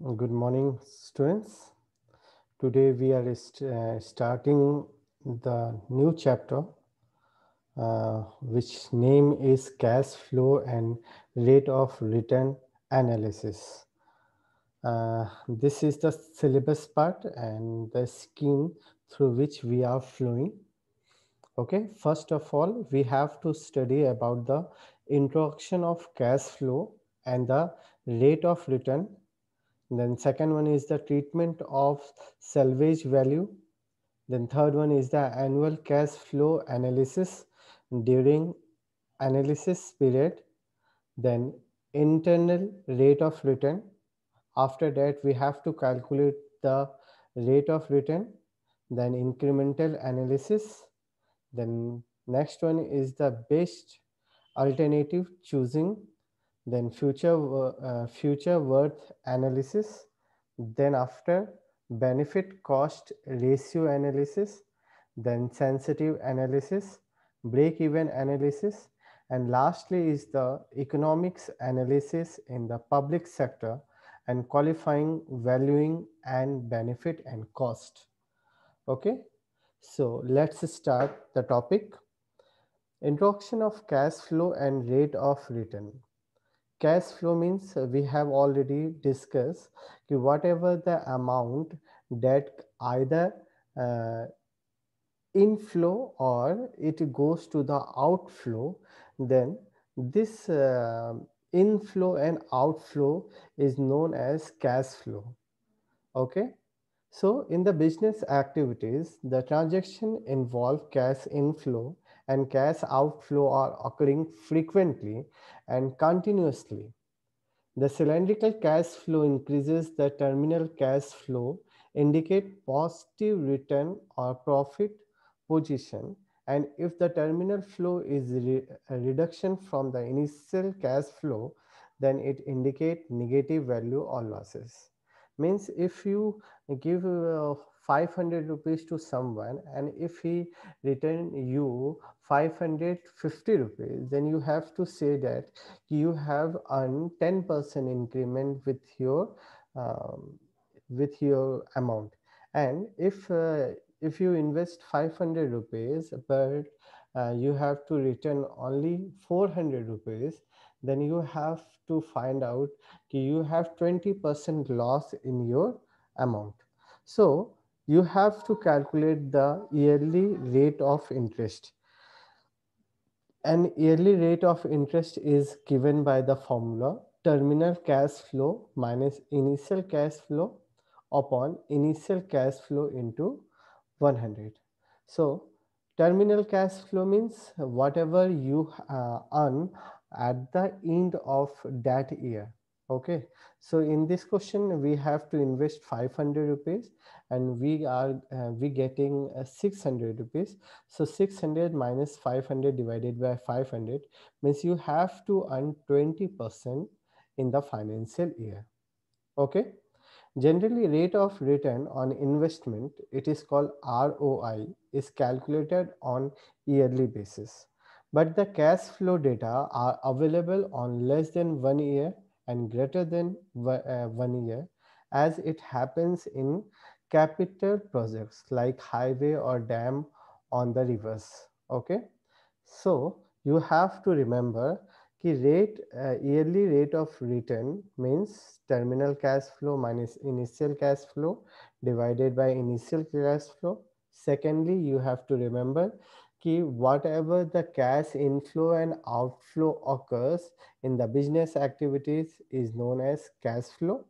Good morning, students. Today we are starting the new chapter, which name is cash flow and rate of return analysis. This is the syllabus part and the scheme through which we are flowing. Okay, first of all, we have to study about the introduction of cash flow and the rate of return. Then second one is the treatment of salvage value. Then third one is the annual cash flow analysis during analysis period. Then internal rate of return. After that, we have to calculate the rate of return. Then incremental analysis. Then next one is the best alternative choosing. Then future worth analysis. Then after, benefit cost ratio analysis, then sensitive analysis, break even analysis, and lastly is the economics analysis in the public sector and qualifying valuing and benefit and cost. Okay, so let's start the topic. Introduction of cash flow and rate of return. Cash flow means we have already discussed whatever the amount that either uh, inflow or it goes to the outflow, then this inflow and outflow is known as cash flow. Okay, so in the business activities, the transaction involve cash inflow and cash outflow are occurring frequently and continuously. The cylindrical cash flow increases the terminal cash flow, indicate positive return or profit position, and if the terminal flow is a reduction from the initial cash flow, then it indicate negative value or losses. Means if you give 500 rupees to someone and if he return you 550 rupees, then you have to say that you have earned 10% increment um, with your amount. And if you invest 500 rupees but you have to return only 400 rupees, then you have to find out you have 20% loss in your amount. So you have to calculate the yearly rate of interest. An yearly rate of interest is given by the formula terminal cash flow minus initial cash flow upon initial cash flow into 100. So terminal cash flow means whatever you earn at the end of that year. Okay, so in this question we have to invest 500 rupees and we getting 600 rupees. So 600 minus 500 divided by 500 means you have to earn 20% in the financial year. Okay, generally rate of return on investment, it is called ROI, is calculated on yearly basis, but the cash flow data are available on less than 1 year and greater than 1 year, as it happens in capital projects like highway or dam on the rivers. Okay, so you have to remember yearly rate of return means terminal cash flow minus initial cash flow divided by initial cash flow. Secondly, you have to remember whatever the cash inflow and outflow occurs in the business activities is known as cash flow.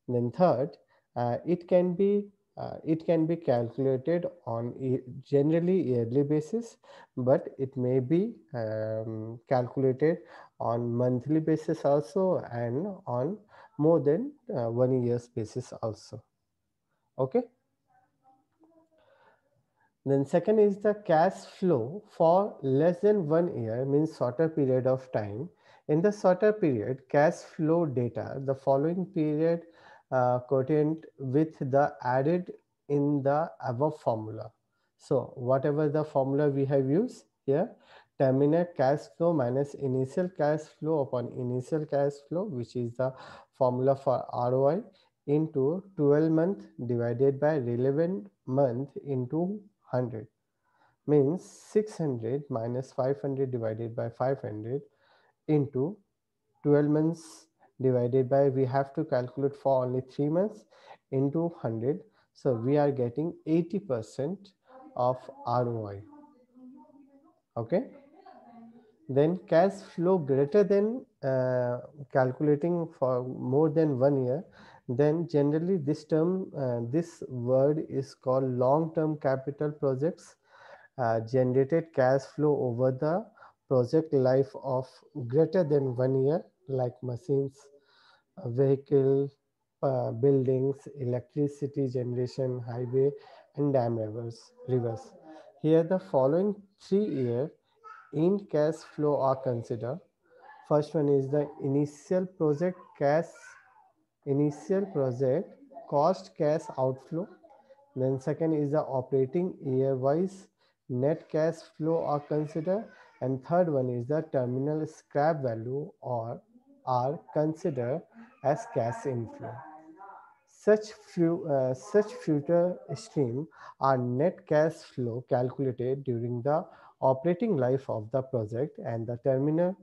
Then third, uh, it can be it can be calculated on generally yearly basis, but it may be calculated on monthly basis also and on more than 1 year's basis also. Okay. Then second is the cash flow for less than 1 year means shorter period of time. In the shorter period, cash flow data, the following period quotient with the added in the above formula. So whatever the formula we have used here, terminal cash flow minus initial cash flow upon initial cash flow, which is the formula for ROI, into 12 month divided by relevant month into 100, means 600 minus 500 divided by 500 into 12 months divided by, we have to calculate for only 3 months, into 100. So we are getting 80% of ROI. Okay. Then cash flow greater than, calculating for more than 1 year, then generally this term, this word is called long term capital projects. Generated cash flow over the project life of greater than 1 year, like machines, vehicle, buildings, electricity generation, highway, and dam rivers. Here the following 3 year in cash flow are considered. First one is the initial project cost cash outflow. Then second is the operating year wise net cash flow are considered. And third one is the terminal scrap value or are considered as cash inflow. Such future stream are net cash flow calculated during the operating life of the project, and the terminal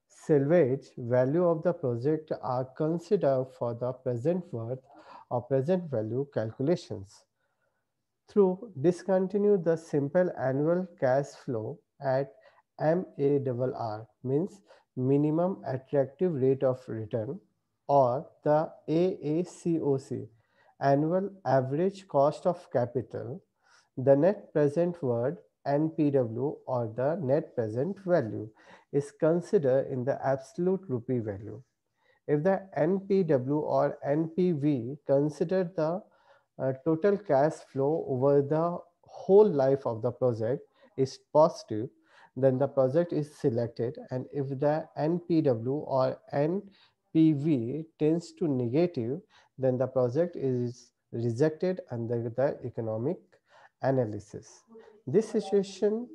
salvage value of the project are considered for the present worth or present value calculations. Through discontinue the simple annual cash flow at MARR, means minimum attractive rate of return, or the AACOC, annual average cost of capital, the net present worth NPW, or the net present value, is considered in the absolute rupee value. If the NPW or NPV consider the total cash flow over the whole life of the project is positive, then the project is selected. And if the NPW or NPV tends to negative, then the project is rejected under the economic analysis. This situation,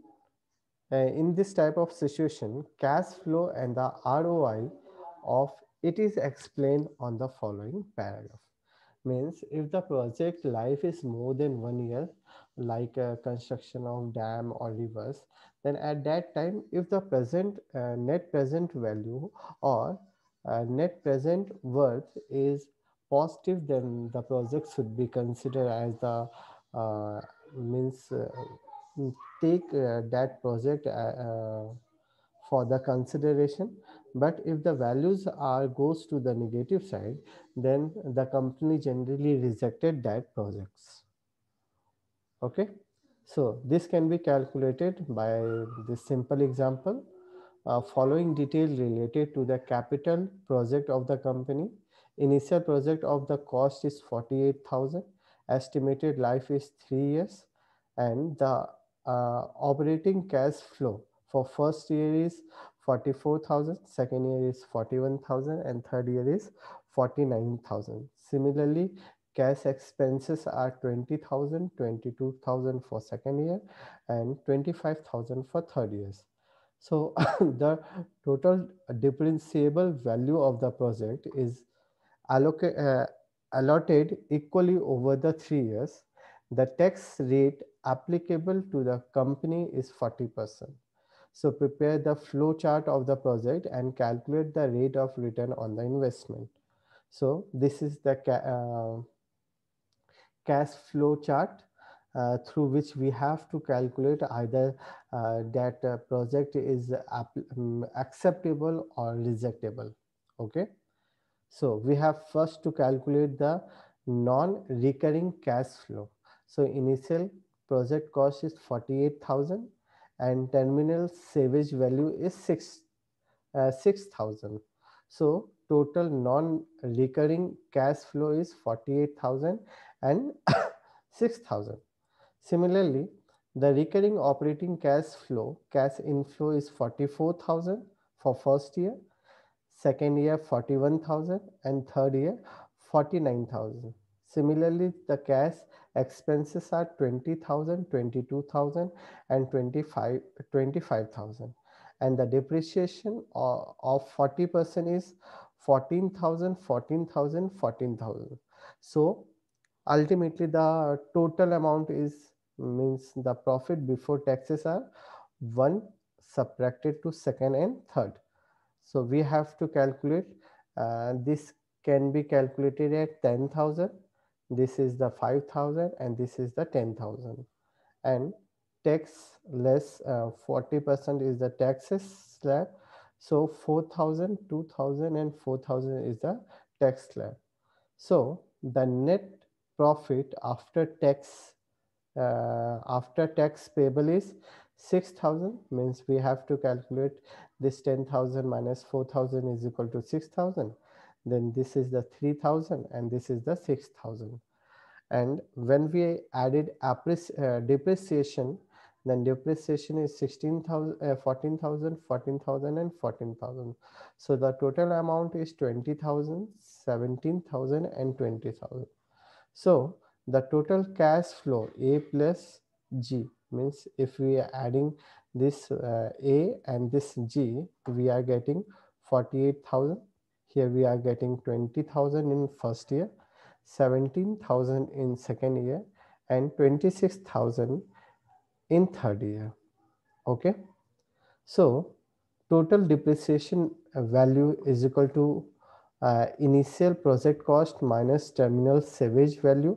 in this type of situation, cash flow and the ROI of it is explained on the following paragraph. Means if the project life is more than 1 year, like construction of dam or rivers, then at that time, if the present net present value or net present worth is positive, then the project should be considered as the, means take that project for the consideration. But if the values are goes to the negative side, then the company generally rejected that projects. Okay, so this can be calculated by this simple example. Following detail related to the capital project of the company. Initial project of the cost is 48,000. Estimated life is 3 years. And the operating cash flow for first year is 44,000, second year is 41,000, and third year is 49,000. Similarly, cash expenses are 20,000, 22,000 for second year, and 25,000 for third years. So the total depreciable value of the project is allotted equally over the 3 years. The tax rate applicable to the company is 40%. So prepare the flow chart of the project and calculate the rate of return on the investment. So this is the cash flow chart through which we have to calculate either that project is acceptable or rejectable. Okay, so we have first to calculate the non-recurring cash flow. So initial project cost is 48,000 and terminal salvage value is 6,000. So total non-recurring cash flow is 48,000 and 6,000. Similarly, the recurring operating cash flow, cash inflow is 44,000 for first year, second year 41,000, and third year 49,000. Similarly, the cash expenses are 20,000, 22,000, and 25,000. And the depreciation of 40% is 14,000, 14,000, 14,000. So ultimately the total amount is means the profit before taxes are 1 subtracted to second and third. So we have to calculate, this can be calculated at 10,000, this is the 5,000, and this is the 10,000. And tax less 40% is the taxes slab. So 4,000, 2,000, and 4,000 is the tax slab. So the net profit after tax payable is 6,000, means we have to calculate this 10,000 minus 4,000 is equal to 6,000. Then this is the 3,000 and this is the 6,000. And when we added depreciation, then depreciation is 16,000, 14,000, 14,000, and 14,000. So the total amount is 20,000, 17,000, and 20,000. So the total cash flow A plus G, means if we are adding this A and this G, we are getting 48,000. Here we are getting 20,000 in first year, 17,000 in second year, and 26,000 in third year. Okay. So total depreciation value is equal to initial project cost minus terminal salvage value.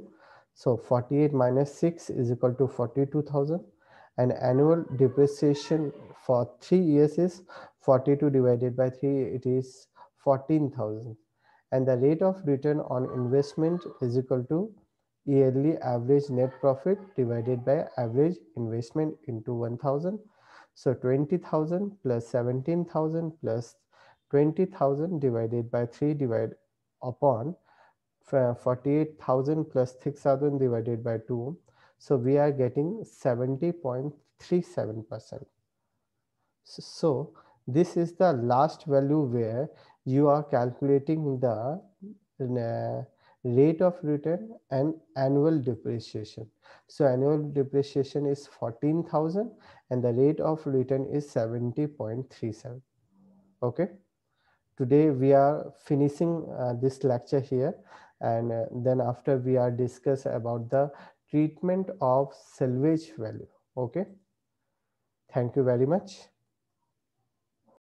So 48 minus 6 is equal to 42,000, and annual depreciation for 3 years is 42 divided by 3, it is 14,000. And the rate of return on investment is equal to yearly average net profit divided by average investment into 1,000. So 20,000 plus 17,000 plus 20,000 divided by 3 divided upon 48,000 plus 6,000 divided by 2. So we are getting 70.37%. So this is the last value where you are calculating the rate of return and annual depreciation. So annual depreciation is 14,000 and the rate of return is 70.37. Okay. Today we are finishing this lecture here, and then after we are discuss about the treatment of salvage value. Okay. Thank you very much.